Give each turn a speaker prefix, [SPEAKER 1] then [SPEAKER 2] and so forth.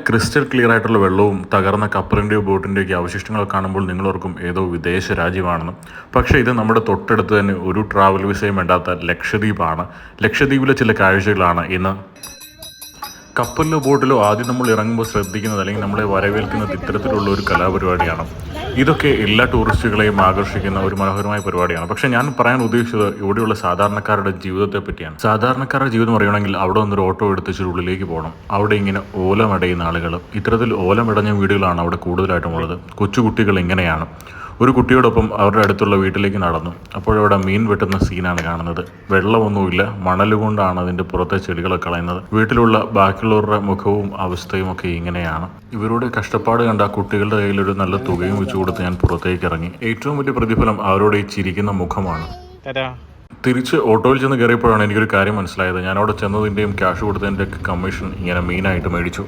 [SPEAKER 1] Crystal clear ആയിട്ടുള്ള വെള്ളവും തകർന്ന കപ്പലിൻ്റെയോ ബോട്ടിൻ്റെയൊക്കെ അവശിഷ്ടങ്ങൾ കാണുമ്പോൾ നിങ്ങളോർക്കും ഏതോ വിദേശ രാജ്യമാണെന്ന്. പക്ഷേ ഇത് നമ്മുടെ തൊട്ടടുത്ത് തന്നെ ഒരു ട്രാവൽ വിസയും വേണ്ടാത്ത ലക്ഷദ്വീപാണ്. ലക്ഷദ്വീപിലെ ചില കാഴ്ചകളാണ് ഇന്ന്. കപ്പലിലോ ബോട്ടിലോ ആദ്യം നമ്മൾ ഇറങ്ങുമ്പോൾ ശ്രദ്ധിക്കുന്നത് അല്ലെങ്കിൽ നമ്മളെ വരവേൽക്കുന്നത് ഇത്തരത്തിലുള്ള ഒരു കലാപരിപാടിയാണ്. ഇതൊക്കെ എല്ലാ ടൂറിസ്റ്റുകളെയും ആകർഷിക്കുന്ന ഒരു മനോഹരമായ പരിപാടിയാണ്. പക്ഷേ ഞാൻ പറയാൻ ഉദ്ദേശിച്ചത് ഇവിടെയുള്ള സാധാരണക്കാരുടെ ജീവിതത്തെ പറ്റിയാണ്. സാധാരണക്കാരുടെ ജീവിതം അറിയണമെങ്കിൽ അവിടെ വന്നൊരു ഓട്ടോ എടുത്തിട്ട് ഉള്ളിലേക്ക് പോകണം. അവിടെ ഇങ്ങനെ ഓലമടയുന്ന ആളുകൾ, ഇത്തരത്തിൽ ഓലമിടഞ്ഞ വീടുകളാണ് അവിടെ കൂടുതലായിട്ടും ഉള്ളത്. കൊച്ചുകുട്ടികൾ ഇങ്ങനെയാണ്. ഒരു കുട്ടിയോടൊപ്പം അവരുടെ അടുത്തുള്ള വീട്ടിലേക്ക് നടന്നു. അപ്പോഴവിടെ മീൻ വെട്ടുന്ന സീനാണ് കാണുന്നത്. വെള്ളമൊന്നുമില്ല, മണൽ കൊണ്ടാണ് അതിൻ്റെ പുറത്തെ ചെടികളൊക്കെ കളയുന്നത്. വീട്ടിലുള്ള ബാക്കിയുള്ളവരുടെ മുഖവും അവസ്ഥയും ഒക്കെ ഇങ്ങനെയാണ്. ഇവരുടെ കഷ്ടപ്പാട് കണ്ട കുട്ടികളുടെ കയ്യിലൊരു നല്ല തുകയും വെച്ചു കൊടുത്ത് ഞാൻ പുറത്തേക്ക് ഇറങ്ങി. ഏറ്റവും വലിയ പ്രതിഫലം അവരുടെ ഈ ചിരിക്കുന്ന മുഖമാണ്. തിരിച്ച് ഓട്ടോയിൽ ചെന്ന് കയറിയപ്പോഴാണ് എനിക്കൊരു കാര്യം മനസ്സിലായത്. ഞാൻ അവിടെ ചെന്നതിൻ്റെയും ക്യാഷ് കൊടുത്തതിൻ്റെയൊക്കെ കമ്മീഷൻ ഇങ്ങനെ മീനായിട്ട് മേടിച്ചു.